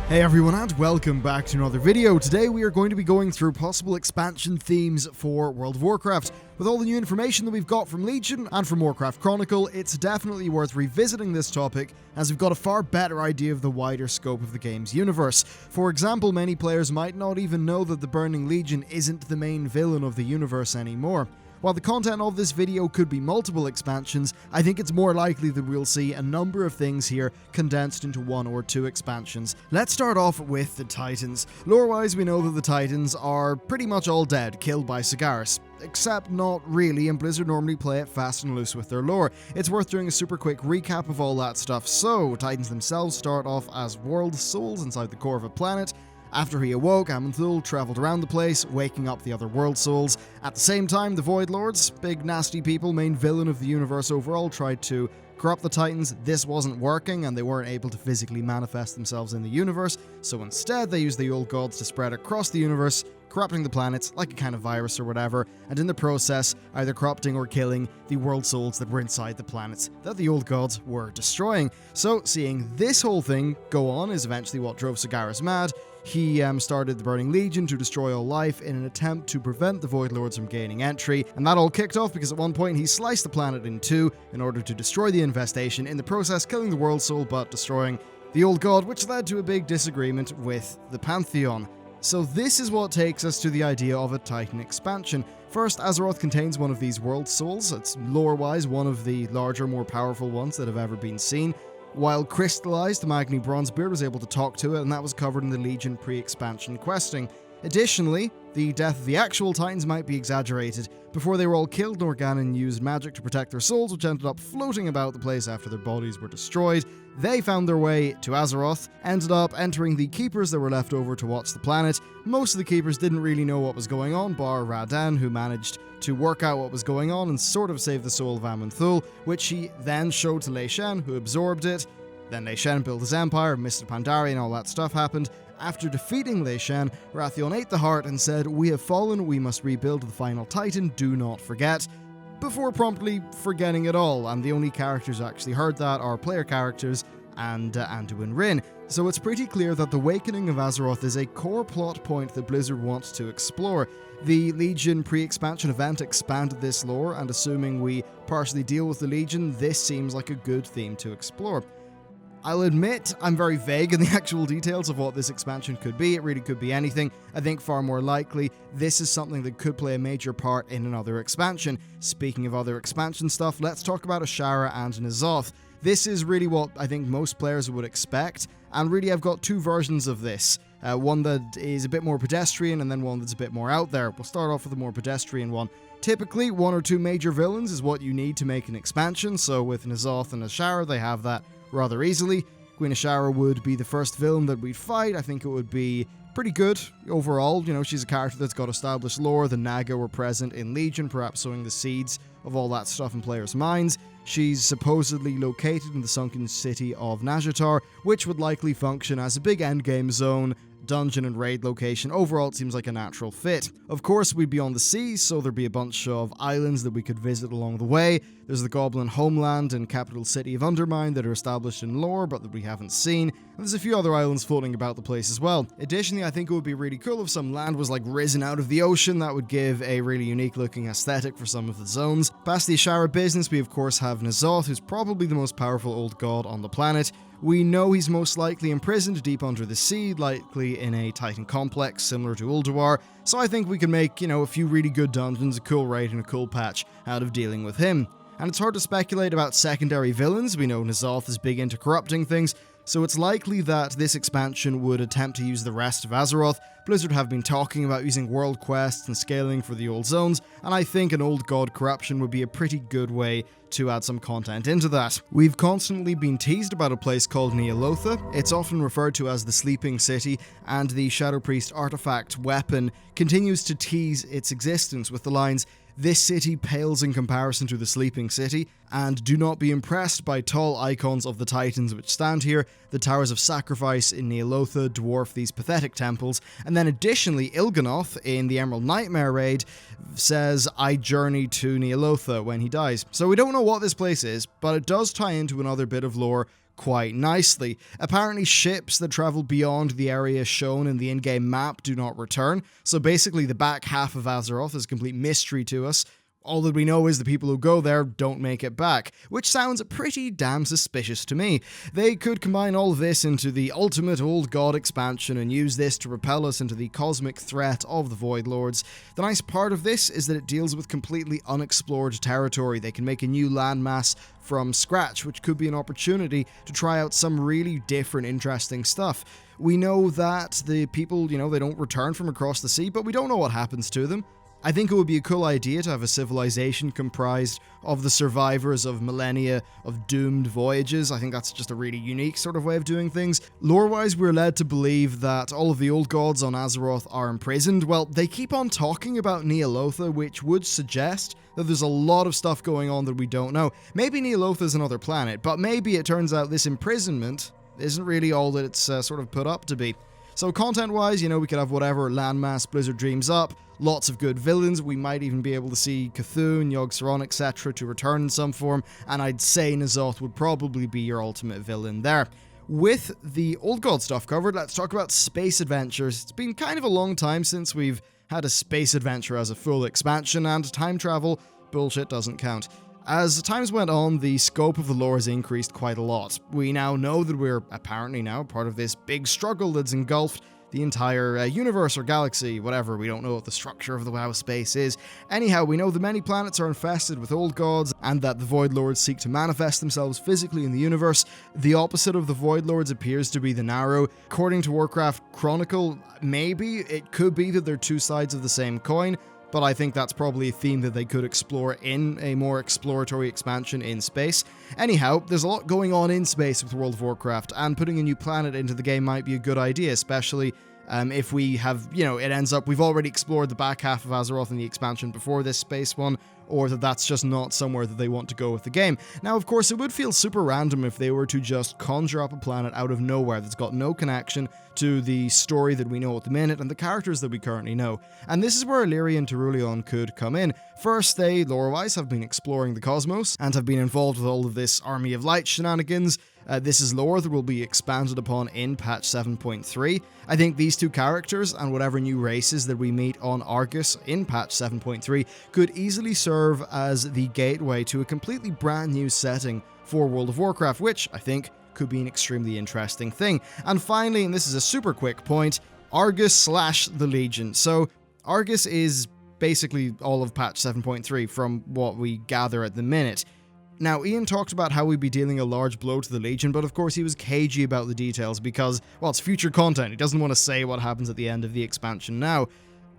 Hey everyone, and welcome back to another video. Today we are going to be going through possible expansion themes for World of Warcraft. With all the new information that we've got from Legion and from Warcraft Chronicle, it's definitely worth revisiting this topic as we've got a far better idea of the wider scope of the game's universe. For example, many players might not even know that the Burning Legion isn't the main villain of the universe anymore. While the content of this video could be multiple expansions, I think it's more likely that we'll see a number of things here condensed into one or two expansions. Let's start off with the Titans. Lore-wise, we know that the Titans are pretty much all dead, killed by Sagaris. Except not really, and Blizzard normally play it fast and loose with their lore. It's worth doing a super quick recap of all that stuff. So, Titans themselves start off as world souls inside the core of a planet. After he awoke, Aman'Thul travelled around the place, waking up the other world souls. At the same time, the Void Lords, big nasty people, main villain of the universe overall, tried to corrupt the Titans. This wasn't working, and they weren't able to physically manifest themselves in the universe, so instead they used the old gods to spread across the universe, corrupting the planets like a kind of virus or whatever, and in the process, either corrupting or killing the world souls that were inside the planets that the old gods were destroying. So, seeing this whole thing go on is eventually what drove Sagaris mad. He started the Burning Legion to destroy all life in an attempt to prevent the Void Lords from gaining entry, and that all kicked off because at one point he sliced the planet in two in order to destroy the infestation, in the process killing the world soul but destroying the old god, which led to a big disagreement with the Pantheon. So this is what takes us to the idea of a Titan expansion. First, Azeroth contains one of these world souls. It's lore-wise one of the larger, more powerful ones that have ever been seen. While crystallized, the Magni Bronzebeard was able to talk to it, and that was covered in the Legion pre-expansion questing. Additionally, the death of the actual Titans might be exaggerated. Before they were all killed, Norgannon used magic to protect their souls, which ended up floating about the place after their bodies were destroyed. They found their way to Azeroth, ended up entering the Keepers that were left over to watch the planet. Most of the Keepers didn't really know what was going on, bar Radan, who managed to work out what was going on and sort of save the soul of Aman'Thul, which he then showed to Lei Shen, who absorbed it. Then Lei Shen built his empire, Mr. Pandaria, and all that stuff happened. After defeating Lei Shen, Wrathion ate the heart and said, "We have fallen, we must rebuild the final Titan, do not forget," before promptly forgetting it all, and the only characters who actually heard that are player characters and Anduin Wrynn. So it's pretty clear that the Awakening of Azeroth is a core plot point that Blizzard wants to explore. The Legion pre-expansion event expanded this lore, and assuming we partially deal with the Legion, this seems like a good theme to explore. I'll admit I'm very vague in the actual details of what this expansion could be. It really could be anything. I think far more likely this is something that could play a major part in another expansion. Speaking of other expansion stuff, let's talk about Azshara and N'Zoth. This is really what I think most players would expect, and really I've got two versions of this. One that is a bit more pedestrian and then one that's a bit more out there. We'll start off with the more pedestrian one. Typically, one or two major villains is what you need to make an expansion, so with N'Zoth and Azshara they have that rather easily. Queen Azshara would be the first villain that we'd fight. I think it would be pretty good overall. You know, she's a character that's got established lore. The Naga were present in Legion, perhaps sowing the seeds of all that stuff in players' minds. She's supposedly located in the sunken city of Nazjatar, which would likely function as a big endgame zone, dungeon and raid location. Overall, it seems like a natural fit. Of course, we'd be on the sea, so there'd be a bunch of islands that we could visit along the way. There's the Goblin homeland and capital city of Undermine that are established in lore, but that we haven't seen. And there's a few other islands floating about the place as well. Additionally, I think it would be really cool if some land was like risen out of the ocean. That would give a really unique looking aesthetic for some of the zones. Past the Azshara business, we of course have N'Zoth, who's probably the most powerful old god on the planet. We know he's most likely imprisoned deep under the sea, likely in a Titan complex similar to Ulduar, so I think we can make, a few really good dungeons, a cool raid, and a cool patch out of dealing with him. And it's hard to speculate about secondary villains. We know N'Zoth is big into corrupting things, so it's likely that this expansion would attempt to use the rest of Azeroth. Blizzard have been talking about using world quests and scaling for the old zones, and I think an old god corruption would be a pretty good way to add some content into that. We've constantly been teased about a place called Neolotha. It's often referred to as the Sleeping City, and the Shadow Priest artifact weapon continues to tease its existence with the lines, "This city pales in comparison to the Sleeping City, and do not be impressed by tall icons of the Titans which stand here. The Towers of Sacrifice in Neolotha dwarf these pathetic temples." And then additionally, Il'gynoth in the Emerald Nightmare raid says, "I journey to Neolotha" when he dies. So we don't know what this place is, but it does tie into another bit of lore quite nicely. Apparently, ships that travel beyond the area shown in the in-game map do not return, so basically the back half of Azeroth is a complete mystery to us. All that we know is the people who go there don't make it back, which sounds pretty damn suspicious to me. They could combine all of this into the ultimate Old God expansion and use this to propel us into the cosmic threat of the Void Lords. The nice part of this is that it deals with completely unexplored territory. They can make a new landmass from scratch, which could be an opportunity to try out some really different, interesting stuff. We know that the people, they don't return from across the sea, but we don't know what happens to them. I think it would be a cool idea to have a civilization comprised of the survivors of millennia of doomed voyages. I think that's just a really unique sort of way of doing things. Lore-wise, we're led to believe that all of the old gods on Azeroth are imprisoned. Well, they keep on talking about Neolotha, which would suggest that there's a lot of stuff going on that we don't know. Maybe Neolotha is another planet, but maybe it turns out this imprisonment isn't really all that it's sort of put up to be. So content-wise, we could have whatever landmass Blizzard dreams up, lots of good villains. We might even be able to see Cthulhu, Yogg-Saron, etc. to return in some form, and I'd say N'Zoth would probably be your ultimate villain there. With the Old God stuff covered, let's talk about space adventures. It's been kind of a long time since we've had a space adventure as a full expansion, and time travel, bullshit, doesn't count. As times went on, the scope of the lore has increased quite a lot. We now know that we're apparently now part of this big struggle that's engulfed the entire universe or galaxy, whatever. We don't know what the structure of the WoW space is. Anyhow, we know that many planets are infested with old gods, and that the Void Lords seek to manifest themselves physically in the universe. The opposite of the Void Lords appears to be the Narrow. According to Warcraft Chronicle, maybe it could be that they're two sides of the same coin, but I think that's probably a theme that they could explore in a more exploratory expansion in space. Anyhow, there's a lot going on in space with World of Warcraft, and putting a new planet into the game might be a good idea, especially if we have, it ends up we've already explored the back half of Azeroth in the expansion before this space one, or that's just not somewhere that they want to go with the game. Now, of course, it would feel super random if they were to just conjure up a planet out of nowhere that's got no connection to the story that we know at the minute and the characters that we currently know. And this is where Illyria and Terulion could come in. First, they, lore-wise, have been exploring the cosmos and have been involved with all of this Army of Light shenanigans. This is lore that will be expanded upon in patch 7.3. I think these two characters and whatever new races that we meet on Argus in patch 7.3 could easily serve as the gateway to a completely brand new setting for World of Warcraft, which I think could be an extremely interesting thing. And finally, and this is a super quick point, Argus / the Legion. So Argus is basically all of patch 7.3 from what we gather at the minute. Now, Ian talked about how we'd be dealing a large blow to the Legion, but of course he was cagey about the details because, well, it's future content. He doesn't want to say what happens at the end of the expansion now.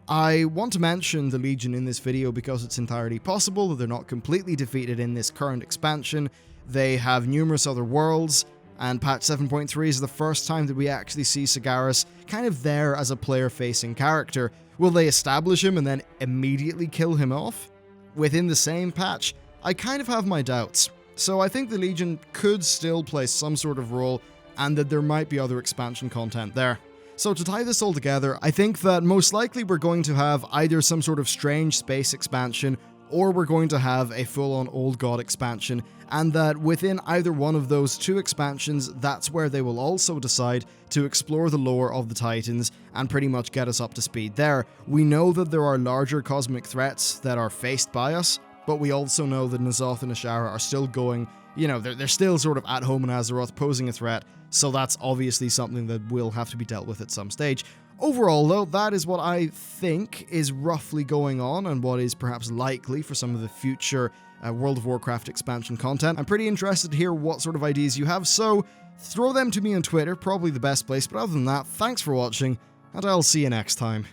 I want to mention the Legion in this video because it's entirely possible that they're not completely defeated in this current expansion. They have numerous other worlds, and patch 7.3 is the first time that we actually see Sagaras kind of there as a player-facing character. Will they establish him and then immediately kill him off within the same patch? I kind of have my doubts. So I think the Legion could still play some sort of role, and that there might be other expansion content there. So to tie this all together, I think that most likely we're going to have either some sort of strange space expansion, or we're going to have a full-on Old God expansion, and that within either one of those two expansions, that's where they will also decide to explore the lore of the Titans and pretty much get us up to speed there. We know that there are larger cosmic threats that are faced by us, but we also know that N'Zoth and Azshara are still going, they're still sort of at home in Azeroth posing a threat, so that's obviously something that will have to be dealt with at some stage. Overall, though, that is what I think is roughly going on and what is perhaps likely for some of the future World of Warcraft expansion content. I'm pretty interested to hear what sort of ideas you have, so throw them to me on Twitter, probably the best place, but other than that, thanks for watching, and I'll see you next time.